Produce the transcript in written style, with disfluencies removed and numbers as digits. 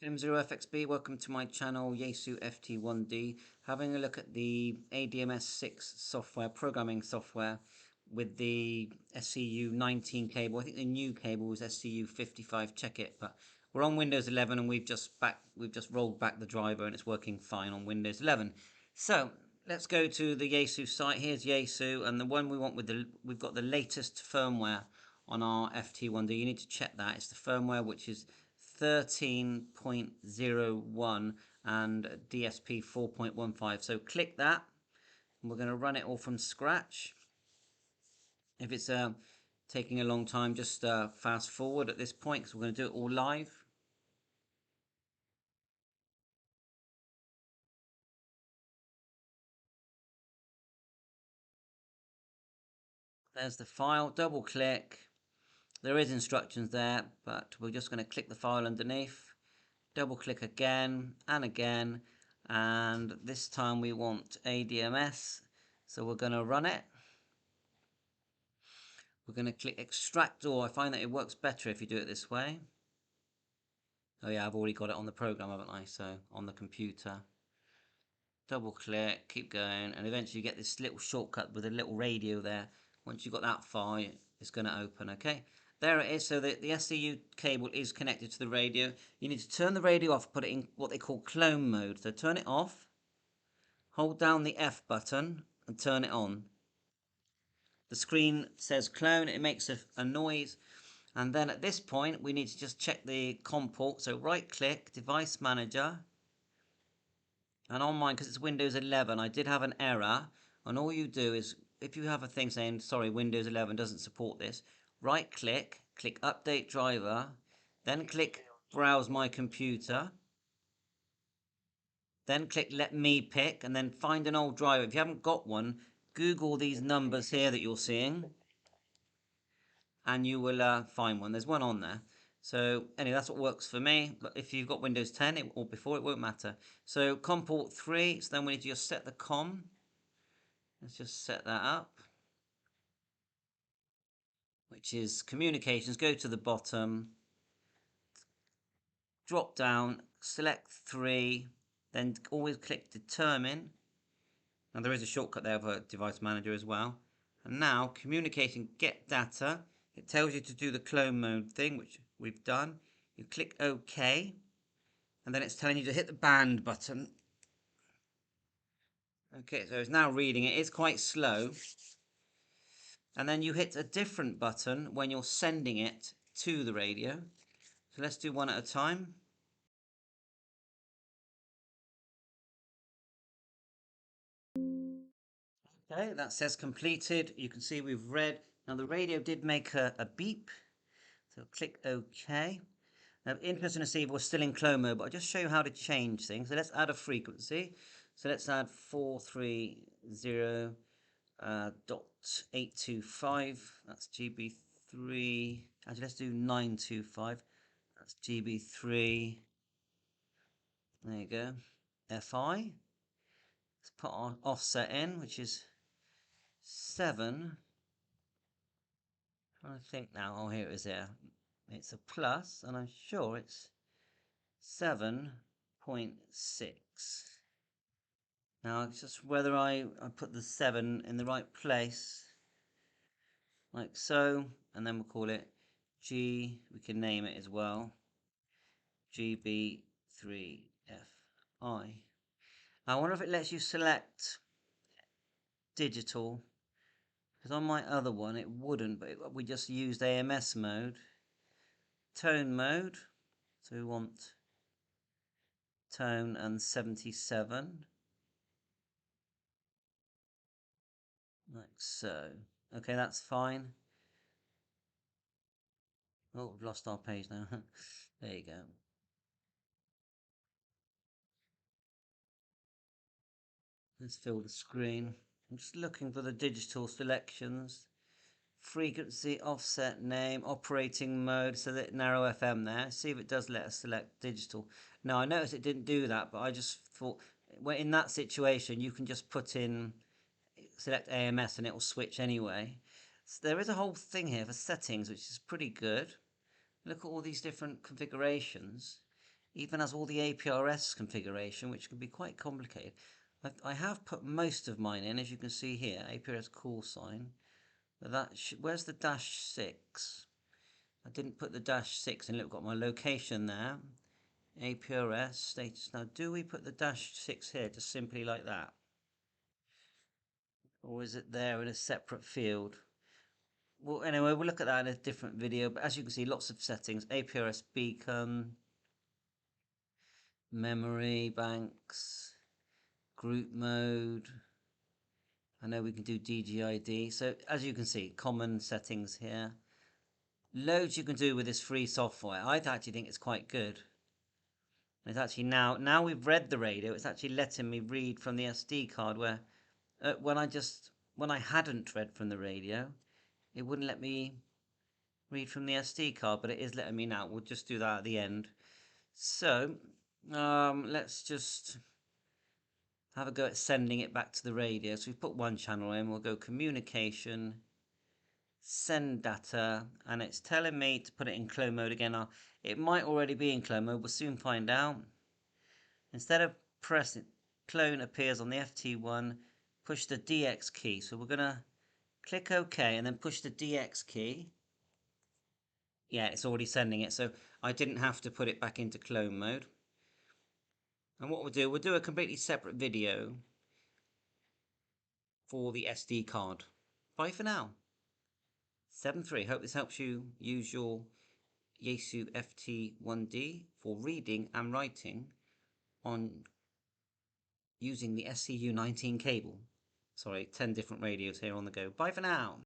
M0FXB, welcome to my channel, Yaesu Ft1D. Having a look at the ADMS6 software, programming software with the SCU19 cable. I think the new cable was SCU55, check it. But we're on Windows 11 and we've just rolled back the driver and it's working fine on Windows 11. So let's go to the Yaesu site. Here's Yaesu, and the one we want we've got the latest firmware on our Ft1D. You need to check that. It's the firmware which is 13.01 and DSP 4.15. So click that and we're going to run it all from scratch. If it's taking a long time, just fast forward at this point because we're going to do it all live. There's the file, double click. There is instructions there, but we're just going to click the file underneath, double click again and again, and this time we want ADMS, so we're going to run it. We're going to click extract all. I find that it works better if you do it this way. Oh yeah, I've already got it on the program, haven't I? So on the computer. Double click, keep going, and eventually you get this little shortcut with a little radio there. Once you've got that far, it's going to open, okay? There it is. So the SCU cable is connected to the radio. You need to turn the radio off, put it in what they call clone mode. So turn it off, hold down the F button, and turn it on. The screen says clone, it makes a noise. And then at this point, we need to just check the COM port. So right click, device manager. And on mine, because it's Windows 11, I did have an error. And all you do is, if you have a thing saying, sorry, Windows 11 doesn't support this, right click, click update driver, then click browse my computer, then click let me pick, and then find an old driver. If you haven't got one, Google these numbers here that you're seeing, and you will find one. There's one on there. So anyway, that's what works for me. But if you've got Windows 10 or before, it won't matter. So COM port 3. So then we need to just set the COM. Let's just set that up, which is communications. Go to the bottom, drop down, select 3, then always click determine. Now there is a shortcut there for device manager as well. And now communication, get data. It tells you to do the clone mode thing, which we've done. You click OK, and then it's telling you to hit the band button. Okay, so it's now reading it. It's quite slow. And then you hit a different button when you're sending it to the radio. So let's do one at a time. Okay, that says completed. You can see we've read. Now the radio did make a beep. So click OK. Now, interesting to see if we're still in clone mode, but I'll just show you how to change things. So let's add a frequency. So let's add 430.825. That's GB3. Actually, let's do 925. That's GB3. There you go. FI. Let's put our offset in, which is 7. I think now. Oh, here it is there. It's a plus, and I'm sure it's 7.6. Now it's just whether I put the 7 in the right place, like so, and then we'll call it G, we can name it as well, GB3FI. I wonder if it lets you select digital, because on my other one it wouldn't, but we just used AMS mode. Tone mode, so we want tone and 77. Like so. Okay, that's fine. Oh, we've lost our page now. There you go. Let's fill the screen. I'm just looking for the digital selections. Frequency, offset, name, operating mode, so that narrow FM there. See if it does let us select digital. Now I noticed it didn't do that, but I just thought, well, in that situation you can just put in select AMS and it will switch anyway. So there is a whole thing here for settings which is pretty good. Look at all these different configurations. even has all the APRS configuration, which can be quite complicated. I have put most of mine in, as you can see here, APRS call sign. But where's the -6? I didn't put the -6 in. Look, I've got my location there. APRS status. Now, do we put the -6 here just simply like that? Or is it there in a separate field? Well, anyway, we'll look at that in a different video. But as you can see, lots of settings. APRS beacon, memory banks, group mode. I know we can do DGID. So as you can see, common settings here. Loads you can do with this free software. I actually think it's quite good. It's actually now we've read the radio, it's actually letting me read from the SD card, where when I hadn't read from the radio, it wouldn't let me read from the SD card, but it is letting me now. We'll just do that at the end. So let's just have a go at sending it back to the radio. So we've put one channel in. We'll go communication, send data, and it's telling me to put it in clone mode again. It might already be in clone mode. We'll soon find out. Instead of pressing, clone appears on the FT1, push the DX key. So we're going to click OK and then push the DX key. Yeah, it's already sending it, so I didn't have to put it back into clone mode. And what we'll do a completely separate video for the SD card. Bye for now. 7.3. Hope this helps you use your Yaesu Ft1D for reading and writing on using the SCU19 cable. Sorry, 10 different radios here on the go. Bye for now.